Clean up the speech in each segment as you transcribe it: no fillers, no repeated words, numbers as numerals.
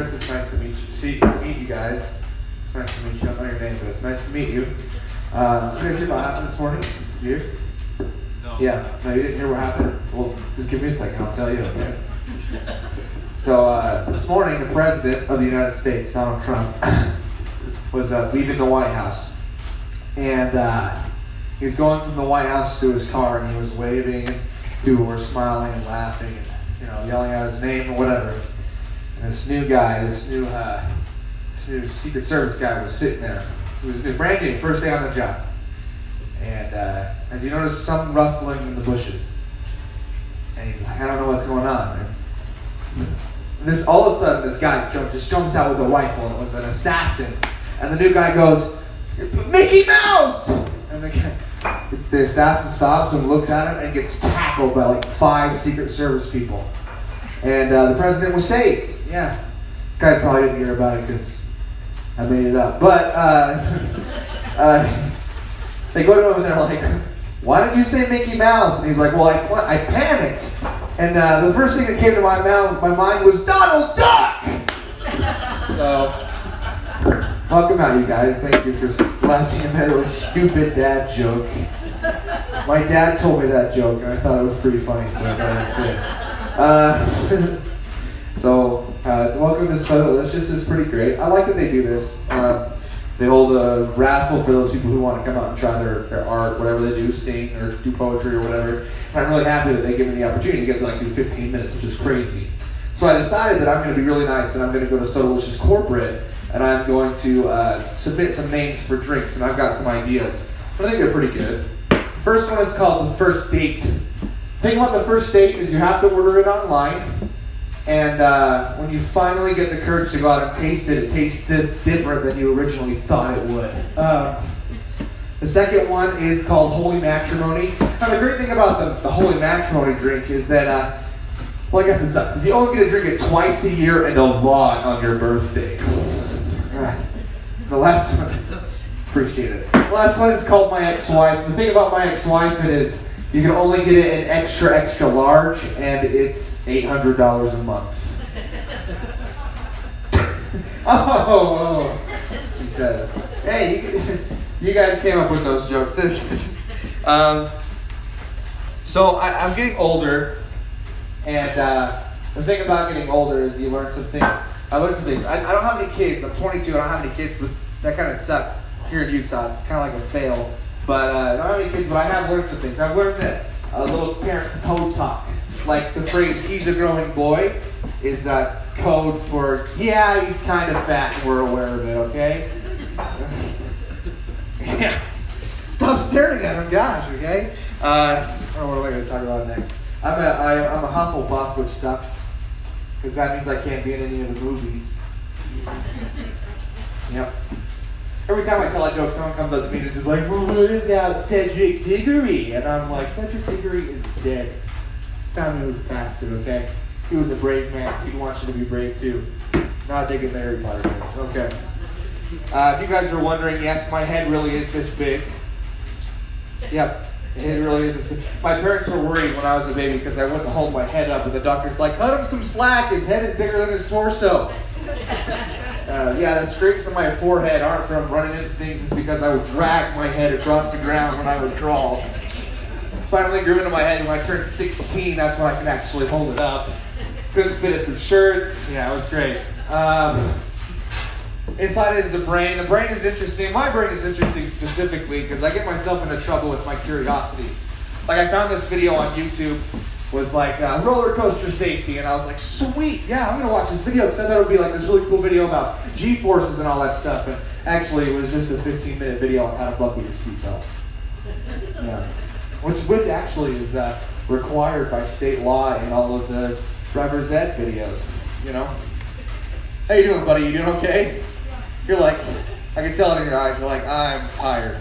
Chris, it's nice to meet you guys. It's nice to meet you. I don't know your name, but it's nice to meet you. Did you guys hear what happened this morning? Did you hear? No. Yeah. No, you didn't hear what happened? Well, just give me a second. I'll tell you, okay? So, this morning, the President of the United States, Donald Trump, was leaving the White House. And he was going from the White House to his car, and he was waving, and people were smiling and laughing, and yelling out his name or whatever. And this new guy, this new Secret Service guy was sitting there. He was brand new, first day on the job. And as you notice, some ruffling in the bushes. And he's like, I don't know what's going on, man. And all of a sudden, this guy just jumps out with a rifle, and it was an assassin. And the new guy goes, Mickey Mouse! And the assassin stops and looks at him and gets tackled by like 5 Secret Service people. And the president was saved. Yeah. You guys probably didn't hear about it because I made it up. But they go to him and they're like, why did you say Mickey Mouse? And he's like, well, I panicked. And the first thing that came to my mind was Donald Duck! So, welcome out, you guys. Thank you for laughing at that really stupid dad joke. My dad told me that joke, and I thought it was pretty funny, so I thought I'd say it. Welcome to Standup. It's pretty great. I like that they do this. They hold a raffle for those people who want to come out and try their art, whatever they do, sing or do poetry or whatever. And I'm really happy that they give me the opportunity to get to do 15 minutes, which is crazy. So I decided that I'm going to be really nice, and I'm going to go to Sodalicious Corporate, and I'm going to submit some names for drinks, and I've got some ideas. I think they're pretty good. The first one is called the first date. The thing about the first date is you have to order it online, and when you finally get the courage to go out and taste it, it tastes different than you originally thought it would. The second one is called Holy Matrimony. Now the great thing about the Holy Matrimony drink is that, well, I guess it sucks. If you only get to drink it twice a year and a lot on your birthday. The last one, appreciate it. The last one is called My Ex-Wife. The thing about My Ex-Wife is you can only get it in extra large, and it's $800 a month. Oh, he says. Hey, you guys came up with those jokes. So I'm getting older, and the thing about getting older is you learn some things. I learned some things. I don't have any kids. I'm 22. I don't have any kids, but that kind of sucks here in Utah. It's kind of like a fail. But I don't have any kids, but I have learned some things. I've learned that a little parent code talk, like the phrase, he's a growing boy, is code for, yeah, he's kind of fat and we're aware of it, okay? Yeah. Stop staring at him, gosh, okay? What am I going to talk about next? I'm a Hufflepuff, which sucks. Because that means I can't be in any of the movies. Yep. Every time I tell a joke, someone comes up to me and is just like, well, what about Cedric Diggory? And I'm like, Cedric Diggory is dead. It's time to move past it, okay? He was a brave man. He wants you to be brave too. Not digging the Harry Potter jokes. Okay. If you guys are wondering, yes, my head really is this big. Yep. It really is this big. My parents were worried when I was a baby because I wouldn't hold my head up, and the doctor's like, cut him some slack. His head is bigger than his torso. Yeah, the scrapes on my forehead aren't from running into things. It's because I would drag my head across the ground when I would crawl. Finally grew into my head when I turned 16. That's when I could actually hold it up. Couldn't fit it through shirts. Yeah, it was great. Inside is the brain. The brain is interesting. My brain is interesting specifically because I get myself into trouble with my curiosity. Like I found this video on YouTube. Was like roller coaster safety, and I was like, sweet, yeah, I'm gonna watch this video because I thought it would be like this really cool video about G-forces and all that stuff. And actually, it was just a 15-minute video on how to buckle your seatbelt. Yeah, which actually is required by state law in all of the driver's ed videos. You know. How you doing, buddy? You doing okay? You're like, I can tell it in your eyes. You're like, I'm tired,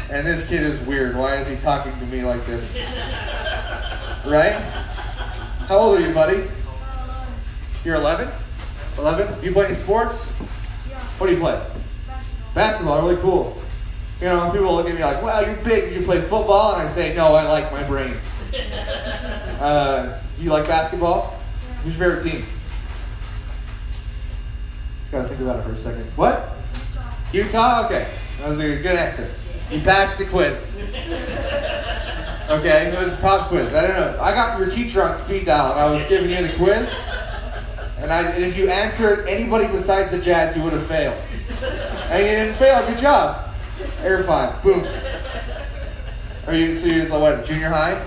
and this kid is weird. Why is he talking to me like this? Right? How old are you, buddy? You're 11? 11? Do you play any sports? Yeah. What do you play? Basketball, really cool. You know, people look at me like, wow, you're big. Did you play football? And I say, no, I like my brain. You like basketball? Yeah. Who's your favorite team? Gotta think about it for a second. What? Utah? Okay. That was a good answer. You passed the quiz. Okay, it was a pop quiz. I don't know. I got your teacher on speed dial and I was giving you the quiz. And if you answered anybody besides the Jazz, you would have failed. And you didn't fail. Good job. Air 5. Boom. So you're what, junior high?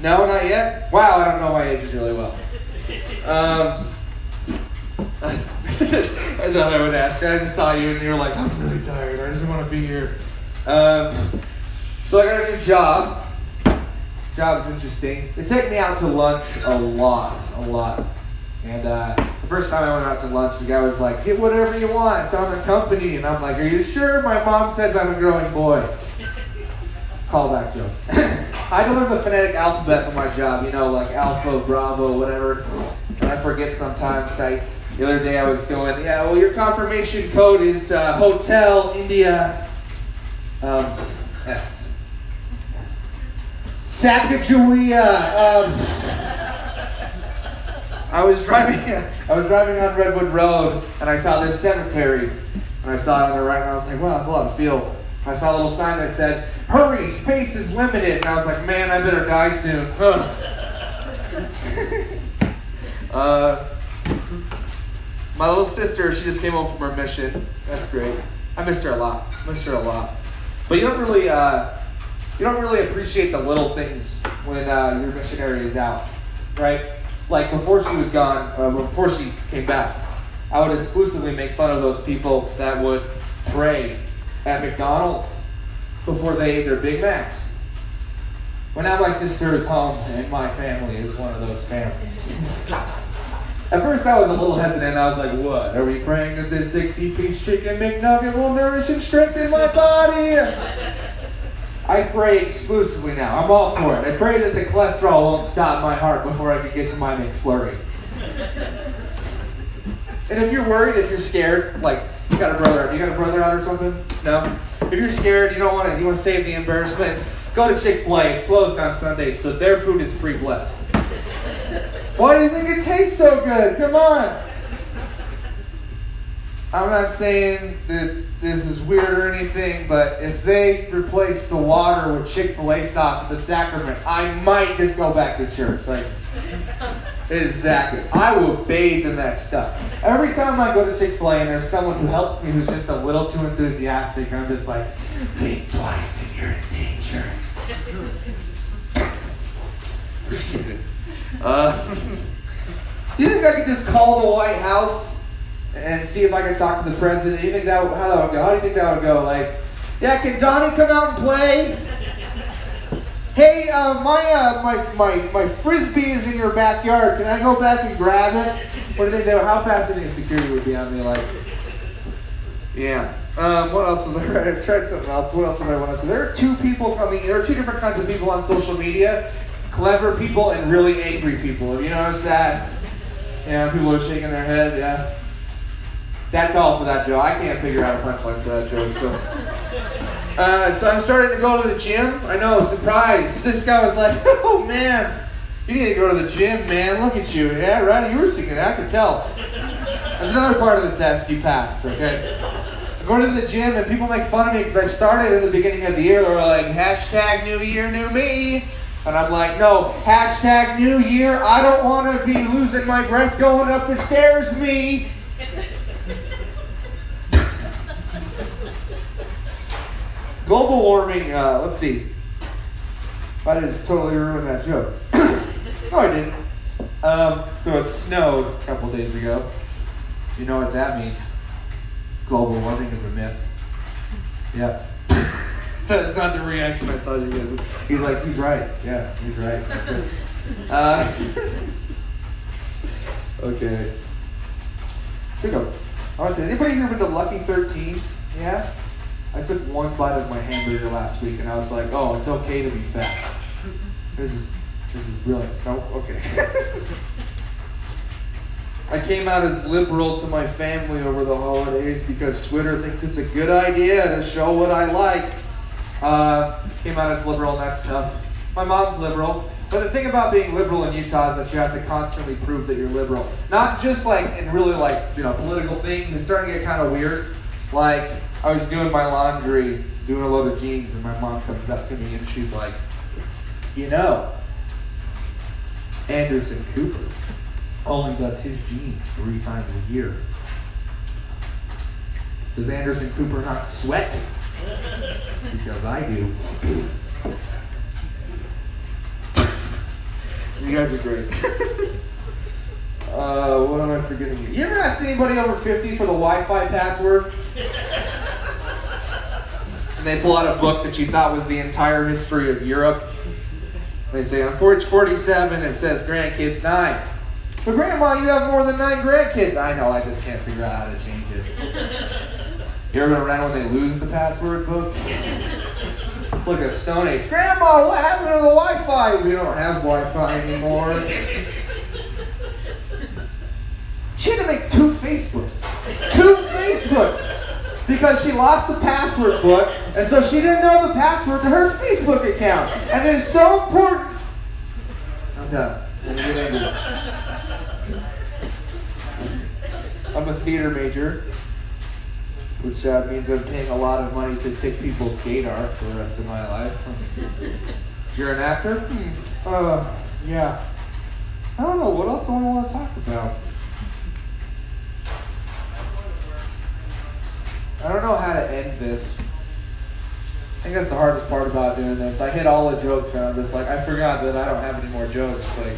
No, not yet? Wow, I don't know my ages really well. I thought I would ask. I just saw you and you were like, I'm really tired. I just want to be here. So I got a new job. Job is interesting. They take me out to lunch a lot. And the first time I went out to lunch, the guy was like, get whatever you want. It's on the company. And I'm like, are you sure? My mom says I'm a growing boy. Callback joke. I had to learn the phonetic alphabet for my job. You know, like Alpha, Bravo, whatever. And I forget sometimes. The other day I was going, yeah, well, your confirmation code is Hotel India S. Sacagawea. I was driving on Redwood Road and I saw this cemetery and I saw it on the right and I was like, wow, that's a lot of field. I saw a little sign that said, hurry, space is limited. And I was like, man, I better die soon. My little sister, she just came home from her mission. That's great. I missed her a lot. But you don't really appreciate the little things when your missionary is out, right? Like before she was gone, before she came back, I would exclusively make fun of those people that would pray at McDonald's before they ate their Big Macs. Well, now my sister is home and my family is one of those families. At first I was a little hesitant. I was like, what? Are we praying that this 60-piece chicken McNugget will nourish and strengthen my body? I pray exclusively now. I'm all for it. I pray that the cholesterol won't stop my heart before I can get to my McFlurry. And if you're worried, if you're scared, like you got a brother out or something? No? If you're scared, you want to save the embarrassment, go to Chick-fil-A. It's closed on Sundays, so their food is pre-blessed. Why do you think it tastes so good? Come on. I'm not saying that this is weird or anything, but if they replace the water with Chick-fil-A sauce at the sacrament, I might just go back to church. Like, exactly. I will bathe in that stuff. Every time I go to Chick-fil-A and there's someone who helps me who's just a little too enthusiastic, I'm just like, think twice if you're in danger. Appreciate it. You think I could just call the White House and see if I could talk to the president? You think how that would go? How do you think that would go? Like, yeah, can Donnie come out and play? Hey, my frisbee is in your backyard. Can I go back and grab it? What do you think? How fast do you think security would be on me? Like, yeah. What else was there? I tried something else. What else did I want to say? There are two different kinds of people on social media. Clever people and really angry people. Have you noticed that? Yeah, people are shaking their head, yeah. That's all for that joke. I can't figure out a punchline for that joke, so I'm starting to go to the gym. I know, surprise. This guy was like, oh man, you need to go to the gym, man. Look at you. Yeah, right, you were singing that, I could tell. That's another part of the test you passed, okay? I go to the gym and people make fun of me because I started in the beginning of the year. They were like, hashtag new year, new me. And I'm like, no, hashtag new year, I don't want to be losing my breath going up the stairs, me. Global warming, let's see. I just totally ruined that joke. No, I didn't. So it snowed a couple days ago. You know what that means? Global warming is a myth. Yeah. That's not the reaction I thought you guys would. He's like, he's right. Yeah, he's right. Okay. I want to say, anybody here been to Lucky 13? Yeah? I took one bite of my hamburger last week and I was like, oh, it's okay to be fat. This is brilliant. No? Okay. I came out as liberal to my family over the holidays because Twitter thinks it's a good idea to show what I like. Came out as liberal and that's tough. My mom's liberal. But the thing about being liberal in Utah is that you have to constantly prove that you're liberal. Not just like in really like, political things. It's starting to get kind of weird. Like, I was doing my laundry, doing a load of jeans, and my mom comes up to me and she's like, Anderson Cooper only does his jeans 3 times a year. Does Anderson Cooper not sweat? Because I do. You guys are great. What am I forgetting here? You ever ask anybody over 50 for the Wi-Fi password? And they pull out a book that you thought was the entire history of Europe. They say, on page 47, it says grandkids 9. But Grandma, you have more than 9 grandkids. I know, I just can't figure out how to change it. You ever been around when they lose the password book? It's like a Stone Age. Grandma, what happened to the Wi-Fi? We don't have Wi-Fi anymore. She had to make 2 Facebooks. 2 Facebooks! Because she lost the password book, and so she didn't know the password to her Facebook account. And it is so important. I'm done. I'm gonna get into it. I'm a theater major, which means I'm paying a lot of money to take people's gaydar for the rest of my life. You're an actor? Yeah. I don't know, what else do I want to talk about? I don't know how to end this. I think that's the hardest part about doing this. I hit all the jokes and I'm just like, I forgot that I don't have any more jokes. Like,